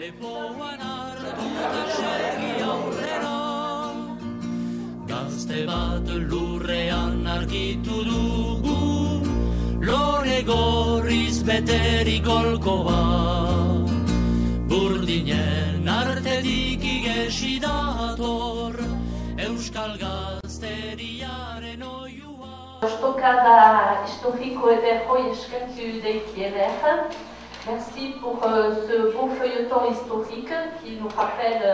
lepoan hartu da segi aurrera. Gazte bat lurrean argitu dugu, lore gorriz beterik golko bat. Burdinen artetik igesi dator, euskal gazteriaren oiua. Stokada historiko eder hoi eskentu deiki eder. Merci pour ce beau feuilleton historique qui nous rappelle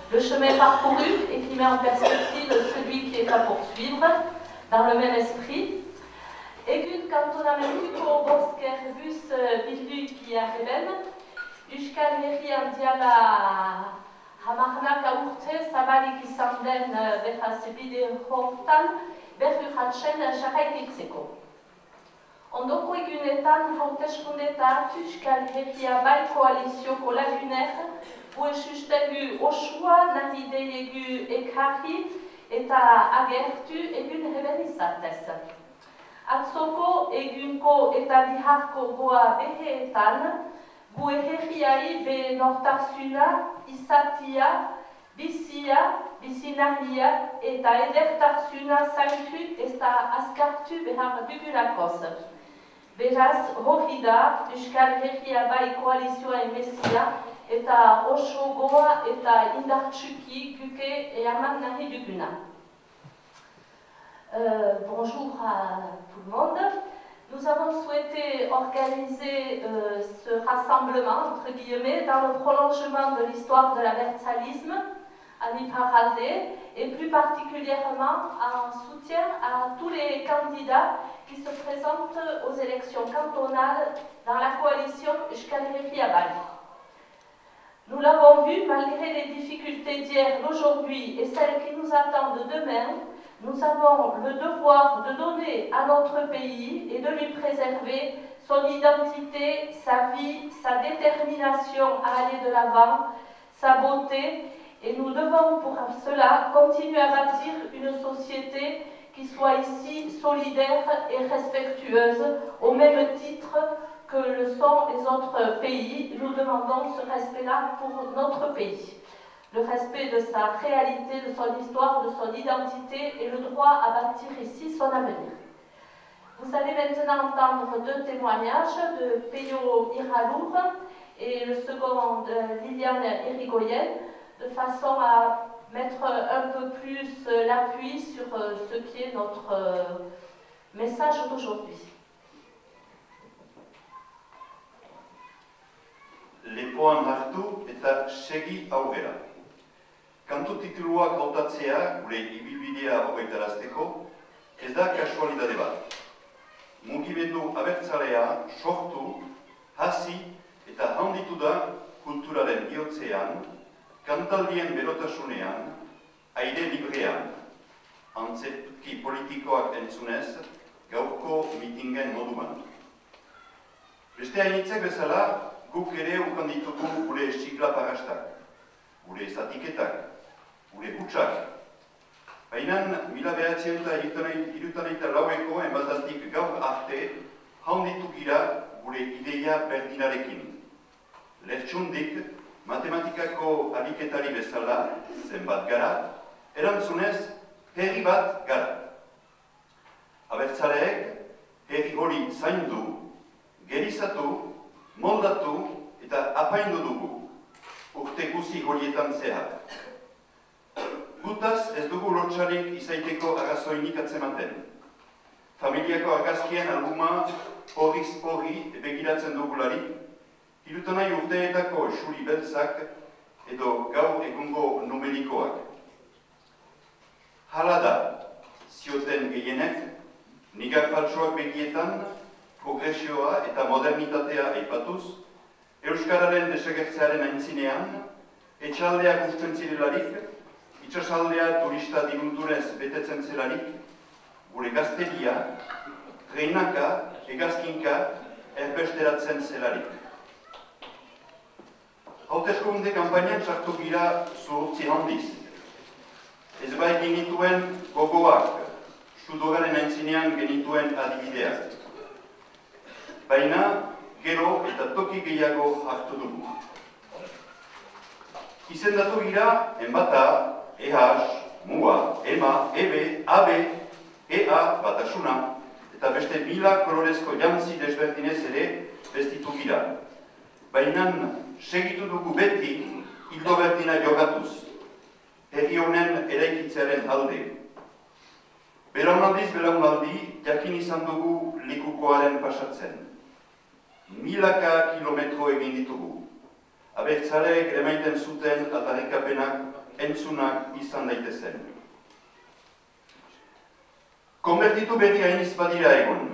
le chemin parcouru et qui met en perspective celui qui est à poursuivre dans le même esprit. Egun kantonamentuko bosker bus bilduki arreben, Euskal Herrian diala hamarnak urte zabalik izan den beraz bide hortan berruratzen jarraikitzeko. Ondoko egunetan hauteskundetan Euskal Herria bai koalizioko laguner buesustegu osua nahi deiegu ekarri eta agertu egun heben izatez. Atzoko egunko eta biharko goa beheetan gue herriai be nortarsuna, izatia, bizia, bizinahia eta edertarsuna zaintu eta azkartu behar dugulakoz. Beraz, hori da, Euskal Herria bai koalizioa emezia eta oso goa eta indartsuki guke eaman nahi duguna. Bonjour à tout le monde. Nous avons souhaité organiser ce rassemblement, entre guillemets, dans le prolongement de l'histoire de l'abertzalisme à Iparralde et plus particulièrement en soutien à tous les candidats qui se présentent aux élections cantonales dans la coalition Euskal Herria Bai. Nous l'avons vu, malgré les difficultés d'hier, d'aujourd'hui et celles qui nous attendent demain, nous avons le devoir de donner à notre pays et de lui préserver son identité, sa vie, sa détermination à aller de l'avant, sa beauté, et nous devons pour cela continuer à bâtir une société qui soit ici solidaire et respectueuse, au même titre que le sont les autres pays. Nous demandons ce respect-là pour notre pays. Le respect de sa réalité, de son histoire, de son identité et le droit à bâtir ici son avenir. Vous allez maintenant entendre deux témoignages de Peyo Iralour et le second de Liliane Irigoyen, de façon à mettre un peu plus l'appui sur ce qui est notre message d'aujourd'hui. Lepoan hartu eta segi aurrera. Kantu tituluak hautatzea gure ibilbidea hogeitarazteko ez da kasualidade bat. Mugimendu abertzalea sortu, hasi eta handitu da kulturaren bihotzean, kantaldien berotasunean, aire librean, antzerki politikoak entzunez, gaurko mitingen moduan. Beste hainitzek bezala, guk ere ukan ditugu gure siklaparastak, gure zatiketak, gure hutsak. Baina, 1962 embazaztik gaur arte, handitu gira gure ideia berdinarekin. Lertxundik, matematikako ariketari bezala, zenbat gara, erantzunez, herri bat gara. Abertzaleek, herri hori zaindu, gerizatu, moldatu eta apaindu dugu, urte guzi horietan zehar. Gutaz ez dugu lotxarik izaiteko arrazoinik atzematen. Familiako argazkien albuma horriz horri begiratzen dugularik, hirutanai urteetako xuri beltzak edo gaur egungo numerikoak. Hala da, zioten gehienek, nigar faltsoak begietan, progresioa eta modernitatea aipatuz, euskararen desagertzearen aintzinean, etxaldeak usten zirelarik, itsasaldea turista dirundurez betetzen zelarik, gure gazteria, reinaka, egazkinka, erbesteratzen zelarik. Hauteskunde kanpainan sartu gira zuhurtzi handiz. Ez bai genituen gogoak, sudoraren aintzinean genituen adibideak. Baina, gero eta toki gehiago hartu dugu. Izendatu gira, enbata, EH, MUA, EMA, EB, AB, EA, batasuna, eta beste mila kolorezko jantzi desberdinez ere bestitu gira. Baina segitu dugu beti hildo berdina jogatuz, herri honen eraikitzearen alde. Belaunaldi, jakin izan dugu likukoaren pasatzen. Milaka kilometro egin ditugu. Abertzaleek emaiten zuten aldarrikapenak entzunak izan daitezen. Konbertitu berri hainitz badira egon.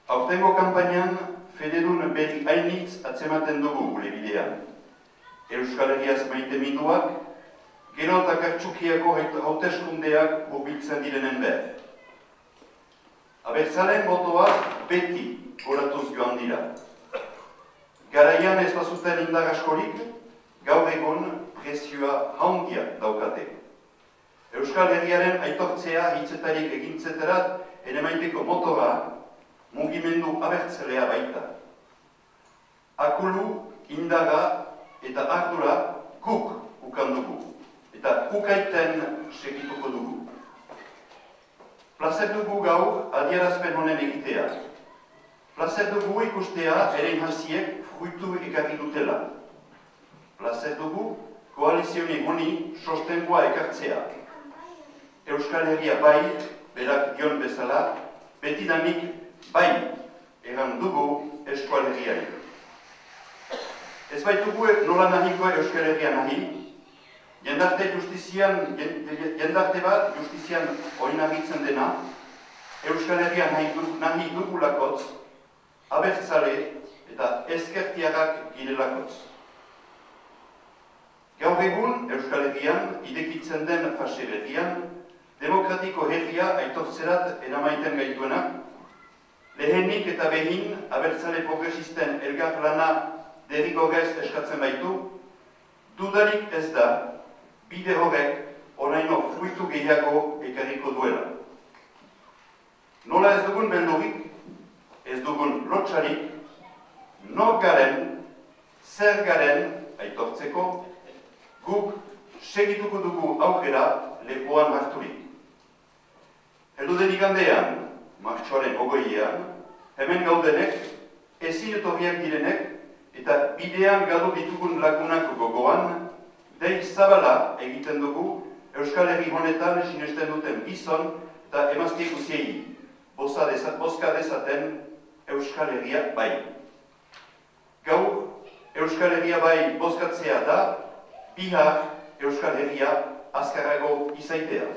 Aurtengo kanpainan fededun berri hainitz atzematen dugu gure bidean. Euskal Herriaz maite minduak, gero eta kartsukiako hauteskundeak hurbiltzen direnen behar. Abertzaleen botoak beti goratuz joan dira. Garaian ez bazuten indar askorik, gaur egon presioa handia daukate. Euskal Herriaren aitortzea hitzetarik egintzeterat ere maiteko motora mugimendu abertzalea baita. Akulu, indaga eta ardura guk ukan dugu, eta ukaiten segituko dugu. Plazer dugu gaur adierazpen honen egitea. Plazer dugu ikustea eren hasiek fruitu ekarri dutela. Plazer dugu koalizione honi sostengoa ekartzea. Euskal Herria bai, berak dion bezala, betidanik bai eran dugu Euskal Herriari. Ez baitugu nola nahiko Euskal Herria nahi, jendarte bat justizian oinarritzen dena, Euskal Herria nahi dugulakotz, abertzale eta ezkertiarrak girelakotz. Gaur egun Euskal Herrian, idekitzen den fase berrian, demokratiko herria aitortzerat eramaiten gaituenak, lehenik eta behin abertzale progresisten elgar lana derrigorrez eskatzen baitu, dudarik ez da, bide horrek oraino fruitu gehiago ekarriko duela. Nola ez dugun beldurik, ez dugun lotxarik, nor garen, zer garen aitortzeko, guk segituko dugu aukera lepoan harturik. Elduden igandean, martxoaren 20ean, hemen gaudenek, ezin etorriak direnek, eta bidean galdu ditugun lagunak gogoan, dei zabala egiten dugu Euskal Herri honetan sinesten duten gizon eta emazte guziei, bozka dezaten Euskal Herria bai. Gaur, Euskal Herria bai bozkatzea da, bihar Euskal Herria azkarrago izaitea.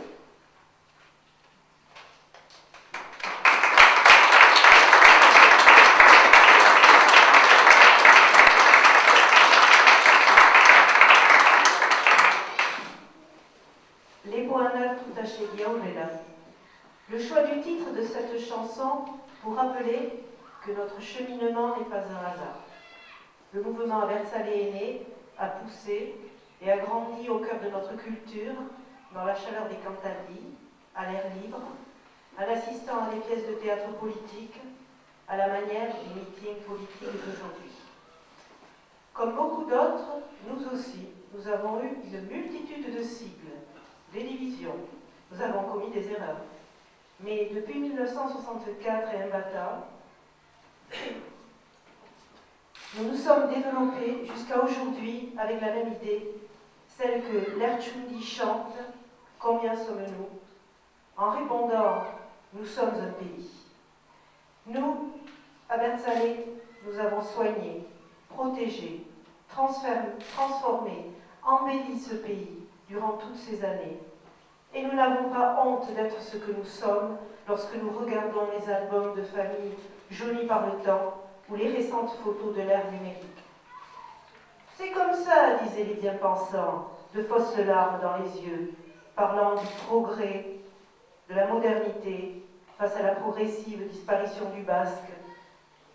Le choix du titre de cette chanson pour rappeler que notre cheminement n'est pas un hasard. Le mouvement abertzalé est né, a poussé et a grandi au cœur de notre culture, dans la chaleur des Cantabries, à l'air libre, en assistant à des pièces de théâtre politique, à la manière des meetings politiques d'aujourd'hui. Comme beaucoup d'autres, nous aussi, nous avons eu une multitude de sigles, des divisions. Nous avons commis des erreurs. Mais depuis 1964 et Mbata, nous nous sommes développés jusqu'à aujourd'hui avec la même idée, celle que l'Erchundi chante « Combien sommes-nous » en répondant « Nous sommes un pays ». Nous, abertzalé, nous avons soigné, protégé, transformé, embelli ce pays durant toutes ces années. Et nous n'avons pas honte d'être ce que nous sommes lorsque nous regardons les albums de famille jaunis par le temps ou les récentes photos de l'ère numérique. C'est comme ça, disaient les bien-pensants, de fausses larmes dans les yeux, parlant du progrès, de la modernité, face à la progressive disparition du basque,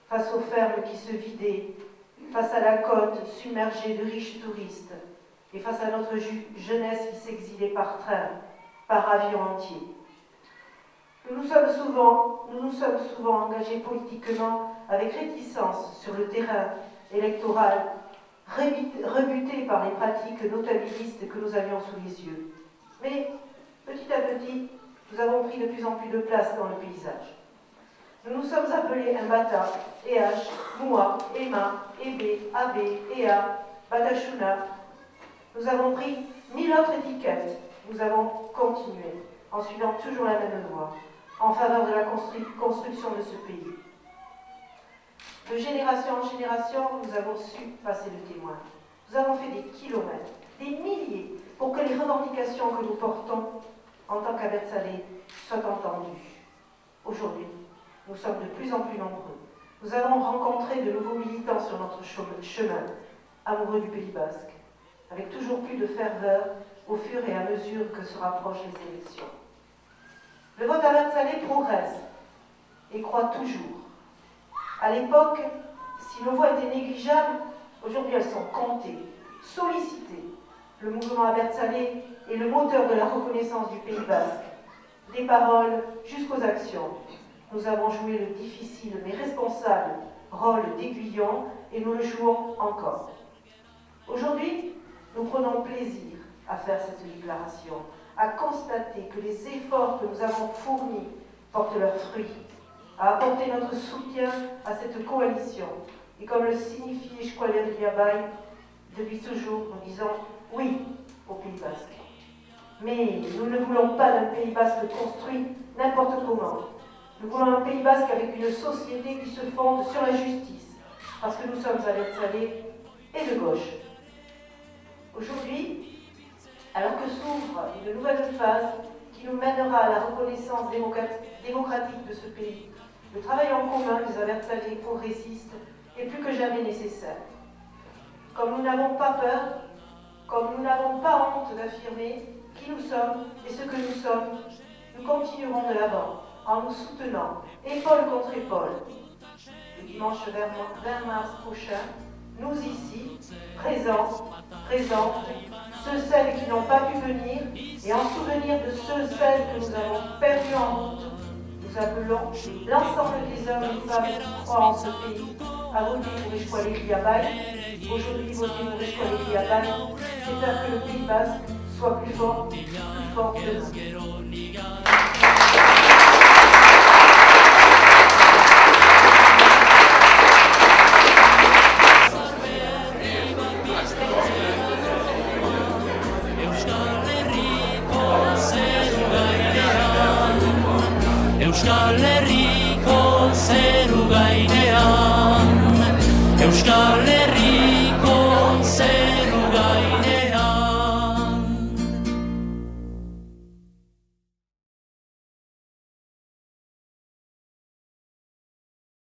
face aux fermes qui se vidaient, face à la côte submergée de riches touristes, et face à notre jeunesse qui s'exilait par train, par avion entier. Nous nous sommes souvent engagés politiquement avec réticence sur le terrain électoral rebutés par les pratiques notabilistes que nous avions sous les yeux. Mais petit à petit, nous avons pris de plus en plus de place dans le paysage. Nous nous sommes appelés Mbata, EH, Moua, Ema, Ebe, Abe, Ea, Batachuna. Nous avons pris 1000 autres étiquettes. Nous avons continué, en suivant toujours la même voie, en faveur de la construction de ce pays. De génération en génération, nous avons su passer le témoin. Nous avons fait des kilomètres, des milliers, pour que les revendications que nous portons en tant qu'Abertzale soient entendues. Aujourd'hui, nous sommes de plus en plus nombreux. Nous avons rencontré de nouveaux militants sur notre chemin, amoureux du Pays basque, avec toujours plus de ferveur au fur et à mesure que se rapprochent les élections. Le vote Abertzale progresse et croît toujours. À l'époque, si nos voix étaient négligeables, aujourd'hui elles sont comptées, sollicitées. Le mouvement Abertzale est le moteur de la reconnaissance du Pays basque, des paroles jusqu'aux actions. Nous avons joué le difficile mais responsable rôle d'aiguillon et nous le jouons encore. Aujourd'hui, nous prenons plaisir à faire cette déclaration, à constater que les efforts que nous avons fournis portent leurs fruits, à apporter notre soutien à cette coalition. Et comme le signifie Eskualerri Abai, depuis toujours, nous disons oui au Pays basque. Mais nous ne voulons pas d'un Pays basque construit n'importe comment. Nous voulons un Pays basque avec une société qui se fonde sur la justice, parce que nous sommes Abertzale et de gauche. Aujourd'hui, alors que s'ouvre une nouvelle phase qui nous mènera à la reconnaissance démocratique de ce pays, le travail en commun des Abertzale progressistes est plus que jamais nécessaire. Comme nous n'avons pas peur, comme nous n'avons pas honte d'affirmer qui nous sommes et ce que nous sommes, nous continuerons de l'avant en nous soutenant, épaule contre épaule. Le dimanche 20 mars prochain, nous ici, présentes, celles qui n'ont pas pu venir, et en souvenir de celles que nous avons perdues en route, nous appelons l'ensemble des hommes et des femmes qui croient en ce pays à voter pour Eskualerri Abai. Aujourd'hui, voter pour Eskualerri Abai, c'est faire que le Pays basque soit plus fort demain. Euskal Herriko zeru gainean, Euskal Herri